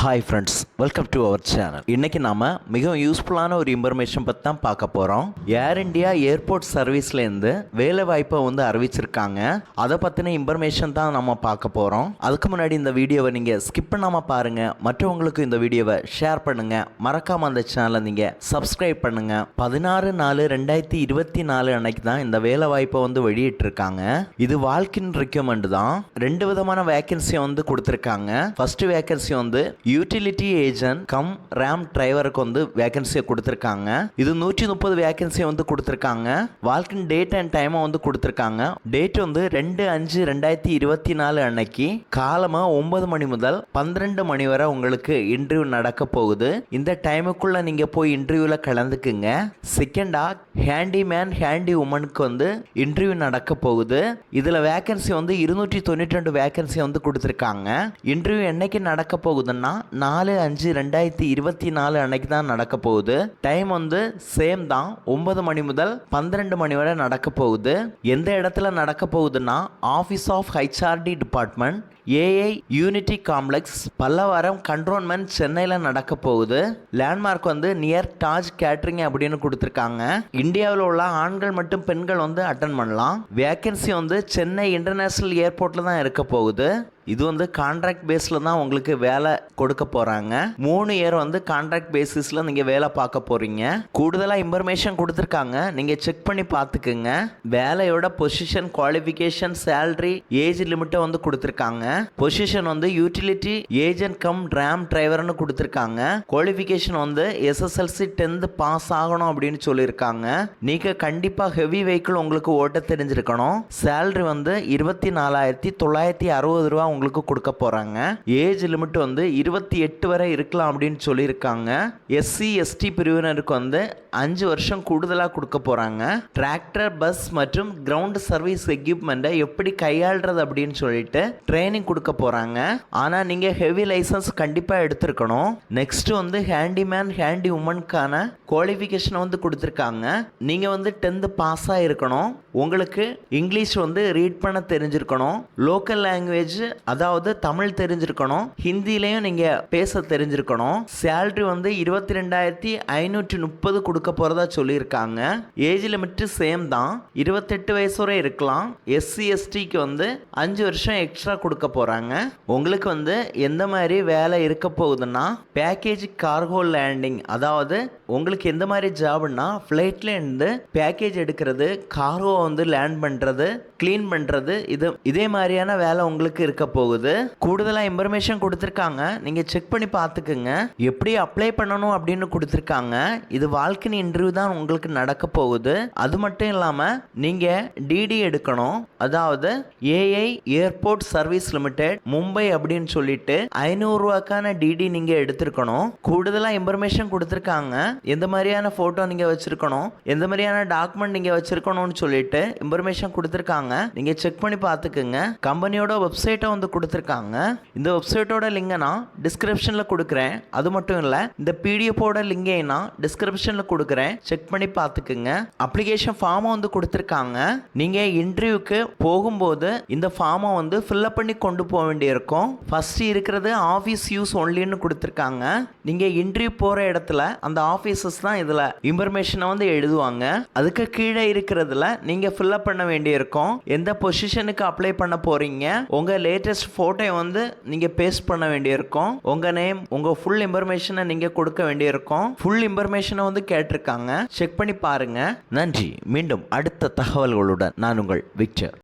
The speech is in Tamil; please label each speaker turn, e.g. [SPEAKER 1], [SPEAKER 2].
[SPEAKER 1] Hi friends, welcome to our channel. இன்றைக்கி நாம் மிகவும் யூஸ்ஃபுல்லான ஒரு இன்ஃபர்மேஷன் பற்றி தான் பார்க்க போகிறோம். ஏர் இண்டியா ஏர்போர்ட் சர்வீஸ்லேருந்து வேலை வாய்ப்பை அறிவிச்சிருக்காங்க. அதை பற்றின இன்ஃபர்மேஷன் தான் நம்ம பார்க்க போகிறோம். அதுக்கு முன்னாடி இந்த வீடியோவை நீங்கள் ஸ்கிப் பண்ணாமல் பாருங்கள், மற்றவங்களுக்கு இந்த வீடியோவை ஷேர் பண்ணுங்கள், மறக்காமல் அந்த சேனலை நீங்கள் சப்ஸ்கிரைப் பண்ணுங்கள். 16/4/2024 அன்னைக்கு தான் இந்த வேலை வாய்ப்பை வெளியிட்டிருக்காங்க. இது வால்கின் ரெக்யூமெண்ட் தான். 2 விதமான வேகன்சியை கொடுத்துருக்காங்க. First vacancy utility agent cum RAM டிரைவருக்கு வேகன்சியை கொடுத்துருக்காங்க. இது 130 வேகன்சியை கொடுத்துருக்காங்க. வால்கின் டேட் அண்ட் டைமை கொடுத்துருக்காங்க. டேட் 2/5/2024 அன்னைக்கு காலமா 9 மணி முதல் 12 மணி வரை உங்களுக்கு இன்டர்வியூ நடக்க போகுது. இந்த டைமுக்குள்ள நீங்க போய் இன்டர்வியூல கலந்துக்குங்க. செகண்டா ஹேண்டிமேன் ஹேண்டி உமனுக்கு இன்டர்வியூ நடக்க போகுது. இதுல வேகன்சி 292 வேகன்சி கொடுத்துருக்காங்க. இன்டர்வியூ என்னைக்கு நடக்க போகுதுன்னா 4/5/2024 அன்னைக்கு தான் நடக்க போகுது. டைம் சேம் தான், 9 மணி முதல் 12 மணி வரை நடக்க போகுது. எந்த இடத்துல நடக்க போகுதுன்னா office of HRD department, AI unity complex, Pallavaram cantonment, சென்னையில் நடக்க போகுது. லேண்ட்மார்க் நியர் தாஜ் கேட்டரிங் அப்படின்னு கொடுத்துருக்காங்க. இந்தியாவில் உள்ள ஆண்கள் மற்றும் பெண்கள் அட்டன் பண்ணலாம். வேகன்சி சென்னை இன்டர்நேஷனல் ஏர்போர்ட்டில் தான் இருக்க போகுது. இது கான்ட்ராக்ட் பேஸில் தான் உங்களுக்கு வேலை கொடுக்க போகிறாங்க. 3 இயர் கான்ட்ராக்ட் பேசிஸில் நீங்கள் வேலை பார்க்க போகிறீங்க. கூடுதலாக இன்ஃபர்மேஷன் கொடுத்துருக்காங்க, நீங்கள் செக் பண்ணி பார்த்துக்குங்க. வேலையோட பொசிஷன், குவாலிஃபிகேஷன், சேலரி, ஏஜ் லிமிட்டை கொடுத்துருக்காங்க. Position utility agent cum ramp டிரைவர்னு கொடுத்துருக்காங்க. குவாலிஃபிகேஷன் எஸ்எஸ்எல்சி 10th பாஸ் ஆகணும் அப்படின்னு சொல்லியிருக்காங்க. நீங்கள் கண்டிப்பாக ஹெவி வெஹிக்கிள் உங்களுக்கு ஓட்ட தெரிஞ்சிருக்கணும். சேலரி 24,960 ரூபா உங்களுக்கு கொடுக்க போறாங்க. ஏஜ் லிமிட் 28 வரை இருக்கலாம் அப்படின்னு சொல்லியிருக்காங்க. எஸ்சி எஸ்டி பிரிவினருக்கு 5 வருஷம் கூடுதலாக கொடுக்க போறாங்க. டிராக்டர், பஸ் மற்றும் கிரவுண்ட் சர்வீஸ் எக்யூப்மெண்ட்டை எப்படி கையாளுறது அப்படின்னு சொல்லிட்டு ட்ரைனிங் கொடுக்க போறாங்க. ஆனா நீங்க ஹெவி லைசன்ஸ் கண்டிப்பா எடுத்திருக்கணும். நெக்ஸ்ட் ஹேண்டிமேன் ஹேண்டி உமனுக்கான குவாலிஃபிகேஷன் கொடுத்துருக்காங்க. நீங்க 10th பாஸ் ஆயிருக்கணும். உங்களுக்கு இங்கிலீஷ் ரீட் பண்ண தெரிஞ்சிருக்கணும். லோக்கல் லாங்குவேஜ் அதாவது தமிழ் தெரிஞ்சிருக்கணும். ஹிந்திலையும் நீங்க பேச தெரிஞ்சிருக்கணும். சேலரி 22,530 கொடுக்க போறதா சொல்லியிருக்காங்க. ஏஜ் லிமிட் சேம் தான், 28 வயசு வரை இருக்கலாம். எஸ்சி எஸ்டிக்கு 5 வருஷம் எக்ஸ்ட்ரா கொடுக்க போறாங்க. உங்களுக்கு எந்த மாதிரி வேலை இருக்க போகுதுன்னா பேக்கேஜ் கார்கோ லேண்டிங், அதாவது உங்களுக்கு எந்த மாதிரி ஜாப்னா ஃப்ளைட்ல இருந்து பேக்கேஜ் எடுக்கிறது, கார்கோ லேண்ட் பண்றது, கிளீன் பண்றது, இதே மாதிரியான வேலை உங்களுக்கு இருக்க போகுது. கூடுதலா இன்ஃபர்மேஷன் கொடுத்துருக்காங்க, நீங்க செக் பண்ணி பார்த்துக்குங்க. எப்படி அப்ளை பண்ணணும் அப்படின்னு கொடுத்துருக்காங்க. இது வால்கின் இன்டர்வியூ தான் உங்களுக்கு நடக்க போகுது. அது மட்டும் இல்லாம நீங்க டிடி எடுக்கணும். அதாவது AI airport service limited Mumbai அப்படின்னு சொல்லிட்டு 500 ரூபாய்க்கான டிடி நீங்க எடுத்திருக்கணும். கூடுதலா இன்ஃபர்மேஷன் கொடுத்துருக்காங்க, எந்த மாதிரியான போட்டோ நீங்க வச்சிருக்கணும், எந்த மாதிரியான டாக்குமெண்ட் நீங்க வச்சிருக்கணும்னு சொல்லிட்டு இன்ஃபர்மேஷன் கொடுத்துருக்காங்க. நீங்க செக் பண்ணி பார்த்துக்குங்க. கம்பெனியோட வெப்சைட்டை கொடுத்துருக்காங்க. இந்த வெப்சைட்டோட லிங்கை நான் டிஸ்கிரிப்ஷன்ல கொடுக்குறேன். அது மட்டும் இல்ல இந்த பிடிஎஃபோட லிங்கை நான் டிஸ்கிரிப்ஷன்ல கொடுக்குறேன். செக் பண்ணி பார்த்துக்குங்க. அப்ளிகேஷன் ஃபார்மை கொடுத்துருக்காங்க. நீங்க இன்டர்வியூக்கு போகும்போது இந்த ஃபார்மை ஃபில்அப் பண்ணி கொண்டு போக வேண்டியிருக்கும். ஃபர்ஸ்ட் இருக்கிறது ஆஃபீஸ் யூஸ் ஒன்லின்னு கொடுத்துருக்காங்க. நீங்க இன்டர்வியூ போற இடத்துல அந்த ஆஃபீஸஸ் தான் இதுல இன்ஃபர்மேஷனை எழுதுவாங்க. அதுக்கு கீழே இருக்கிறதுல நீங்க ஃபில்அப் பண்ண வேண்டியிருக்கும். எந்த பொசிஷனுக்கு அப்ளை பண்ண போறீங்க, உங்க லேட்டஸ்ட் போட்டோ நீங்க பேஸ்ட் பண்ண வேண்டியிருக்கும். உங்க நேம், உங்க ஃபுல் இன்ஃபர்மேஷனை நீங்க கொடுக்க வேண்டியிருக்கும். ஃபுல் இன்ஃபர்மேஷனை கேட்டிருக்காங்க. செக் பண்ணி பாருங்க. நன்றி. மீண்டும் அடுத்த தகவல்களுடன் நான் உங்கள் விக்டர்.